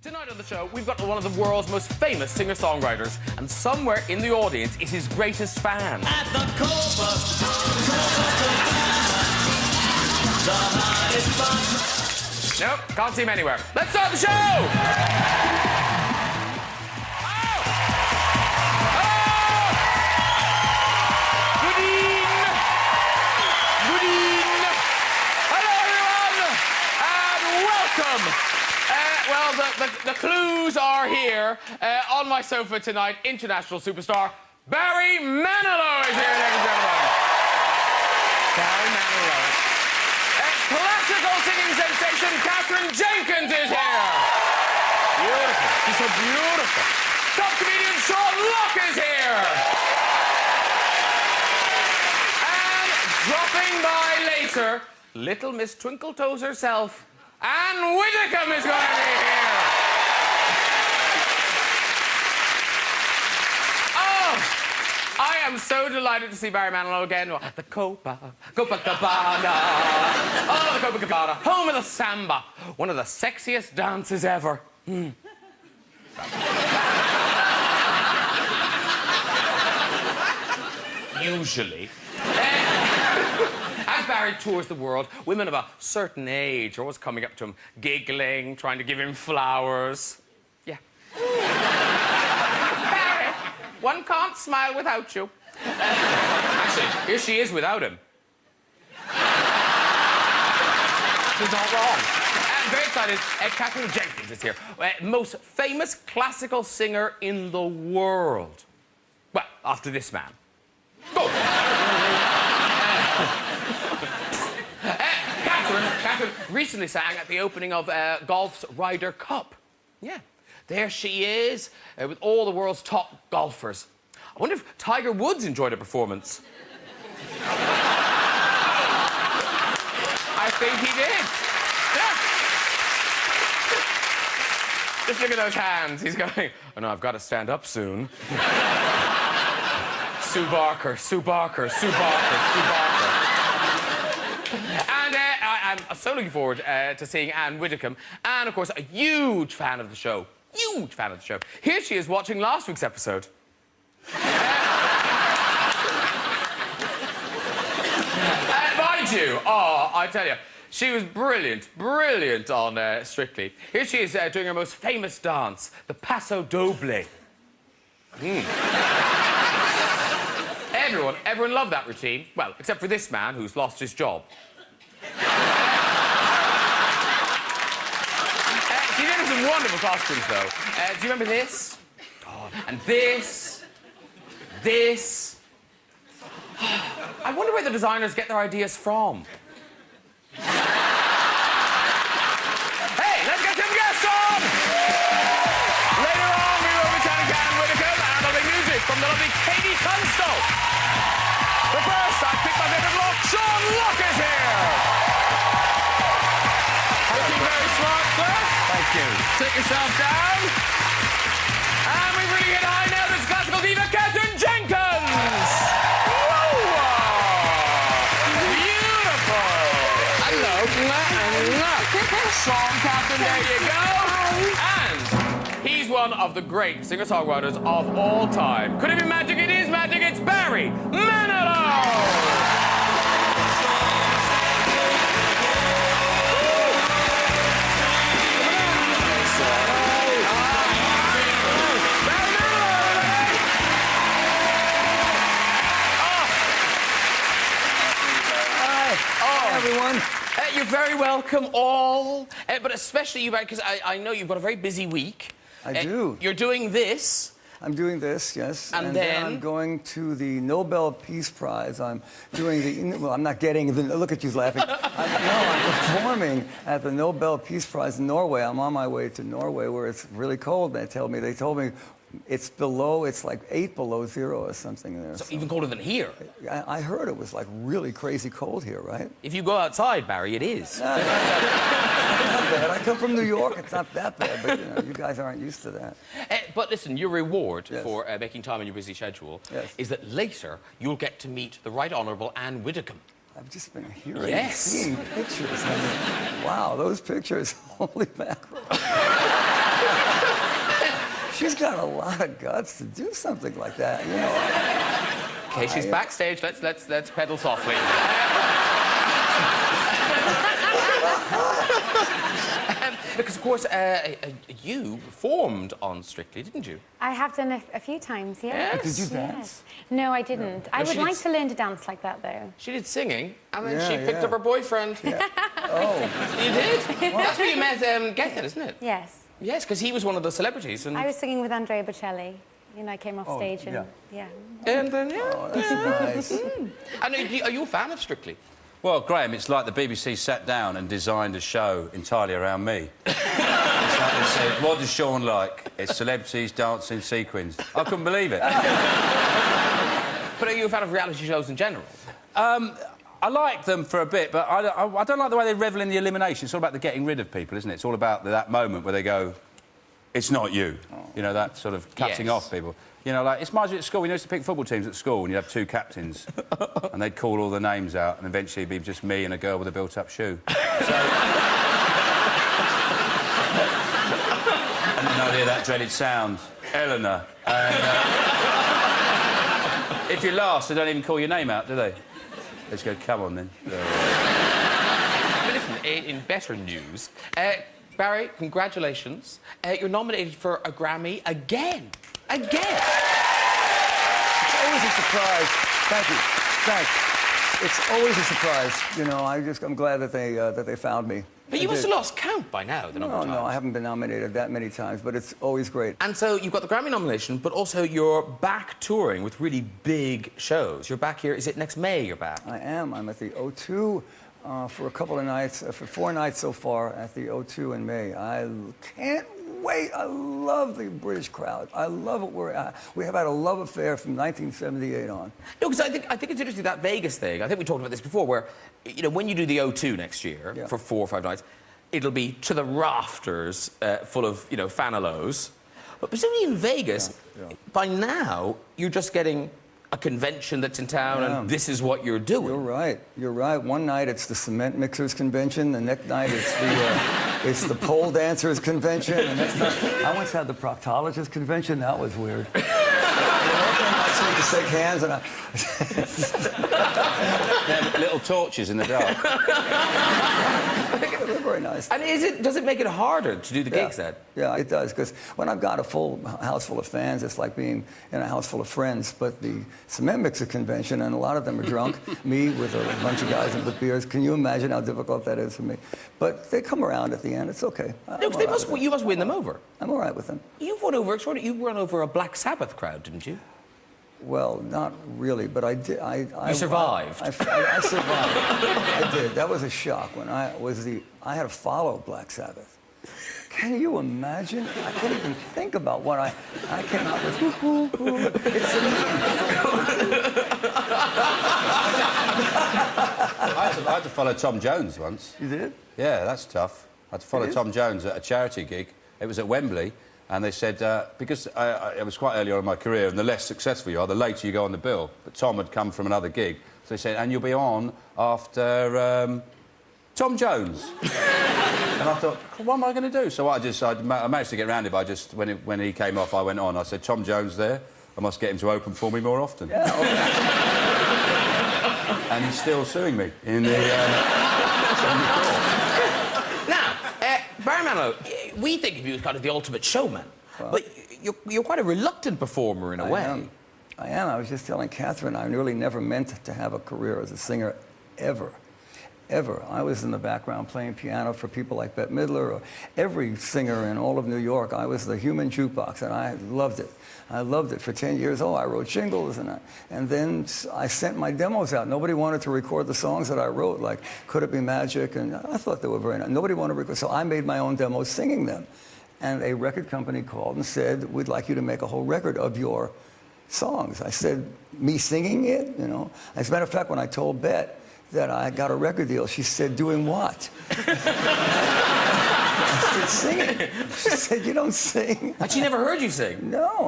Tonight on the show, we've got one of the world's most famous singer-songwriters, and somewhere in the audience is his greatest fan. At the Copa, the hottest fun. Nope, can't see him anywhere. Let's start the show! Well, the clues are here. On my sofa tonight, international superstar Barry Manilow is here, ladies and gentlemen. Barry Manilow. Classical singing sensation Katherine Jenkins is here. Beautiful. She's so beautiful. Top comedian Sean Locke is here. And dropping by later, little Miss Twinkle Toes herself, and Widdecombe is going to be here. Oh, I am so delighted to see Barry Manilow again. The Copacabana. Oh, the Copacabana. Home of the samba. One of the sexiest dances ever. Usually. As Barry tours the world, women of a certain age are always coming up to him, giggling, trying to give him flowers. Yeah. Barry, one can't smile without you. Actually, here she is without him. She's not wrong. I'm very excited. Katherine Jenkins is here. Most famous classical singer in the world. Well, after this man. Go! Katherine recently sang at the opening of golf's Ryder Cup. Yeah, there she is with all the world's top golfers. I wonder if Tiger Woods enjoyed her performance. I think he did. Yeah. Just look at those hands. He's going, oh no, I've got to stand up soon. Sue Barker, Sue Barker, Sue Barker, Sue Barker. And I'm so looking forward to seeing Anne Widdecombe, and, of course, a huge fan of the show. Huge fan of the show. Here she is watching last week's episode. Mind you, oh, I tell you, she was brilliant, brilliant on Strictly. Here she is doing her most famous dance, the Paso Doble. Everyone loved that routine. Well, except for this man who's lost his job. She did some wonderful costumes, though. Do you remember this? Oh, and this. This. I wonder where the designers get their ideas from. Hey, let's get some guests on! Later on, we will be chatting to Anne Widdecombe and lovely music from the lovely KT Tunstall. But first, I picked my favourite look. Sean Locke is here! Looking very smart, sir. Thank you. Sit yourself down. And we really hit high now. This is classical diva Katherine Jenkins! Beautiful! Hello. Sean, Katherine, there you go. And he's one of the great singer-songwriters of all time. Could it be magic? It is magic. It's Barry Manilow! Everyone. You're very welcome, all. But especially you, because I know you've got a very busy week. I do. You're doing this. I'm doing this, yes. And then I'm going to the Nobel Peace Prize. I'm doing the... Well, I'm not getting... Look at you laughing. I'm performing at the Nobel Peace Prize in Norway. I'm on my way to Norway, where it's really cold. They told me it's below, it's like 8 below 0 or something there. So even colder than here. I heard it was like really crazy cold here, right? If you go outside, Barry, it is. Not bad. I come from New York. It's not that bad, but you guys aren't used to that. But listen, your reward for making time in your busy schedule is that later you'll get to meet the Right Honourable Anne Widdecombe. I've just been hearing and seeing pictures. I mean, wow, those pictures. Holy mackerel. she's got a lot of guts to do something like that, you know. Okay, she's backstage. Let's pedal softly. Because, of course, you performed on Strictly, didn't you? I have done a few times, yes. Did you dance? No, I didn't. No, I would she like did- to learn to dance like that, though. She did singing, and then Yeah, she picked yeah. up her boyfriend. Oh, You did? That's where you met Gethin, isn't it? Yes. Yes, because he was one of the celebrities. And, I was singing with Andrea Bocelli. You know, I came off stage and... yeah. and then, yeah. oh, that's nice. And are you a fan of Strictly? Well, Graham, it's like the BBC sat down and designed a show entirely around me. It's like they said, what does Sean like? It's celebrities dancing sequins. I couldn't believe it. But are you a fan of reality shows in general? I like them for a bit, but I don't like the way they revel in the elimination. It's all about the getting rid of people, isn't it? It's all about that moment where they go, it's not you. You know, that sort of cutting Yes. off people. You know, like, it's my at school. We used to pick football teams at school, and you'd have two captains, and they'd call all the names out, and eventually it'd be just me and a girl with a built-up shoe. So... and then I'd hear that dreaded sound, Eleanor. And if you're last, they don't even call your name out, do they? They just go, come on, then. But listen, in better news, Barry, congratulations. You're nominated for a Grammy again. Again! It's always a surprise. Thank you. Thanks. It's always a surprise. You know, I'm glad that they found me. But you must have lost count by now, the number of times. No, I haven't been nominated that many times, but it's always great. And so you've got the Grammy nomination, but also you're back touring with really big shows. You're back here, is it next May you're back? I am. I'm at the O2 for a couple of nights, for 4 nights so far at the O2 in May. I can't wait. I love the British crowd. I love it. We have had a love affair from 1978 on. No, because I think it's interesting, that Vegas thing. I think we talked about this before, where, you know, when you do the O2 next year for 4 or 5 nights, it'll be to the rafters full of, you know, fanalos. But presumably in Vegas, by now, you're just getting a convention that's in town and this is what you're doing. You're right. You're right. One night it's the cement mixers convention. The next night it's the pole dancers convention. The next night I once had the proctologist convention. That was weird. I to shake hands and They're little torches in the dark. they're very nice. And does it make it harder to do the gigs then? Yeah, it does, because when I've got a full house full of fans, it's like being in a house full of friends. But the cement mixer convention, and a lot of them are drunk, me with a bunch of guys with beers. Can you imagine how difficult that is for me? But they come around at the end. It's okay. No, because you must win them over. I'm all right with them. You won over a Black Sabbath crowd, didn't you? Well, not really, but I did. You survived. I survived. I did. That was a shock when I had to follow Black Sabbath. Can you imagine? I can't even think about what I came out with. It's I had to follow Tom Jones once. You did? Yeah, that's tough. I had to follow Tom Jones at a charity gig. It was at Wembley. And they said, because it was quite early on in my career, and the less successful you are, the later you go on the bill. But Tom had come from another gig. So they said, and you'll be on after Tom Jones. And I thought, what am I going to do? So I managed to get around it by just, when he came off, I went on. I said, Tom Jones there, I must get him to open for me more often. Yeah. And he's still suing me in the... Now, Barry Manilow, we think of you as kind of the ultimate showman, but you're quite a reluctant performer in a way. I am. I was just telling Katherine, I really never meant to have a career as a singer, ever. Ever. I was in the background playing piano for people like Bette Midler, or every singer in all of New York. I was the human jukebox, and I loved it. I loved it. For 10 years, I wrote jingles, and then I sent my demos out. Nobody wanted to record the songs that I wrote, like Could It Be Magic, and I thought they were very nice. Nobody wanted to record, so I made my own demos singing them. And a record company called and said, we'd like you to make a whole record of your songs. I said, me singing it, you know? As a matter of fact, when I told Bette that I got a record deal, she said, doing what? I said, singing. She said, you don't sing. But she never heard you sing. No,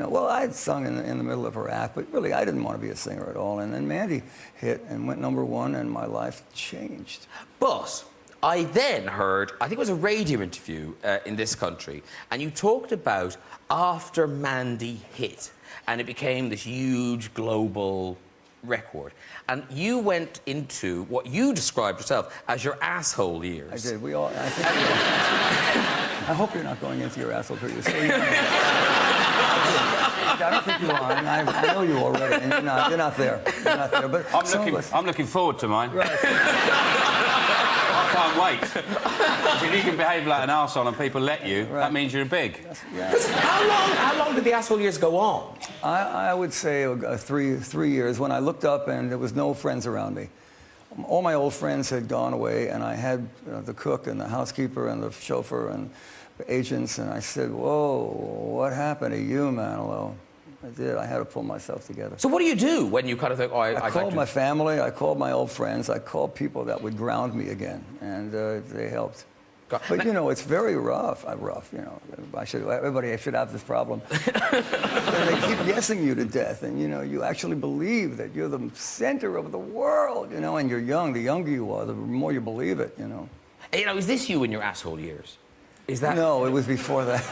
well, I had sung in the middle of her act, but really, I didn't want to be a singer at all. And then Mandy hit and went #1, and my life changed. But I then heard, I think it was a radio interview in this country, and you talked about after Mandy hit, and it became this huge global record. And you went into what you described yourself as your asshole years. I did. We all. I hope you're not going into your asshole period. So young. I don't think you are, and I know you already, and you're not there. You're not there. But I'm looking forward to mine. Right. I can't wait. If you can behave like an arsehole and people let you, that means you're big. Yeah. How long did the asshole years go on? I would say 3 years when I looked up and there was no friends around me. All my old friends had gone away, and I had the cook and the housekeeper and the chauffeur and the agents, and I said, whoa, what happened to you, Manilow? I did. I had to pull myself together. So what do you do when you kind of think, oh, I called my family, I called my old friends, I called people that would ground me again, and they helped. But, you know, it's very rough. Rough, you know. Everybody should have this problem. They keep guessing you to death, and, you know, you actually believe that you're the center of the world, you know, and you're young. The younger you are, the more you believe it, you know. You know, is this you in your asshole years? Is that... No, it was before that.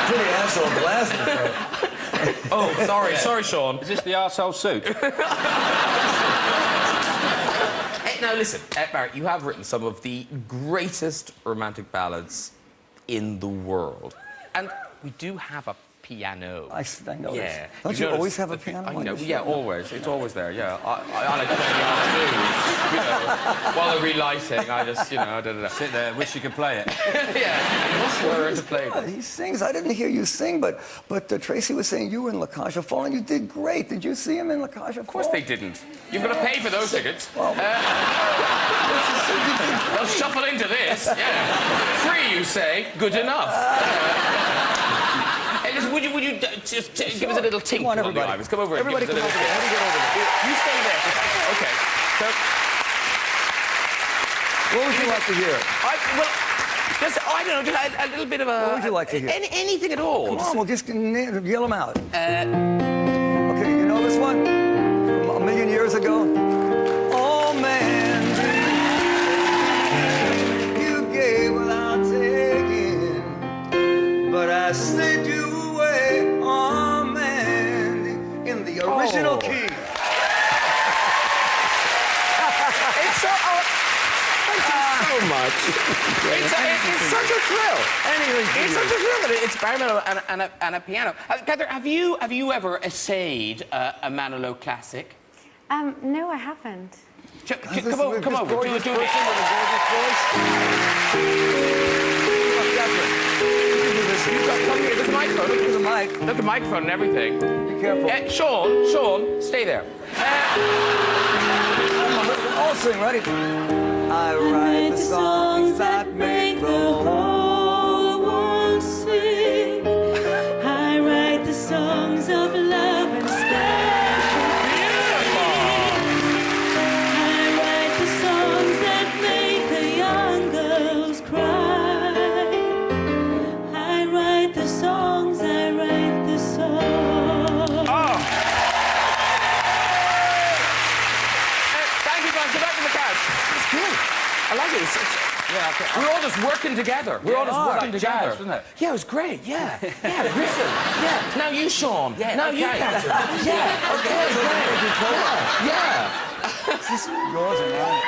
Pretty asshole glasses, though. Oh, sorry, Sean. Is this the arsehole suit? Now, listen, Barry, you have written some of the greatest romantic ballads in the world. And we do have a piano. I know yeah. this. Don't you always have a piano? I know, yeah, always. It's always there, yeah. I like to play the afternoons, you know, while they're relighting. I just, you know, Sit there, wish you could play it. Yeah, what's where to play it? He sings. I didn't hear you sing, but Tracy was saying you were in La Cage aux Folles, and you did great. Did you see him in La Cage aux Folles? Of course they didn't. You've got to pay for those tickets. Well, They'll shuffle into this, yeah. Free, you say? Good enough. Hey, listen, would you just give us a little tinkle on the Ivers? Come over and Everybody give us a come little over here. How do you get over there? You stay there. Okay. So, What would you like to hear? I don't know, just a little bit of a... What would you like to hear? Anything at all. Come on, we'll just yell them out. Okay, you know this one? From a million years ago? Oh, man, you gave without taking, but I sent you away, oh, man, in the original key. It's so... thank you so much. It's such a thrill. It's such a thrill that it's Barry Manilow and a piano. Katherine, have you ever essayed a Manilow classic? No, I haven't. Come over. Do it. There's a microphone. Look at the mic. Look at the microphone and everything. Be careful. Sean, stay there. All sing, ready? I write the songs that make the whole world sing. I write the songs of love and special. I write the songs that make the young girls cry. I write the songs, I write the songs. Oh. Thank you, guys. Go back to the couch. It's good. I like it. We're all just working together. We're all just working together. Jazz, wasn't it? Yeah, it was great. Yeah. Yeah, listen. Yeah. Now you, Sean. Yeah. Now you, Katherine. Yeah. Okay. Great. Yeah. Is this yours or mine?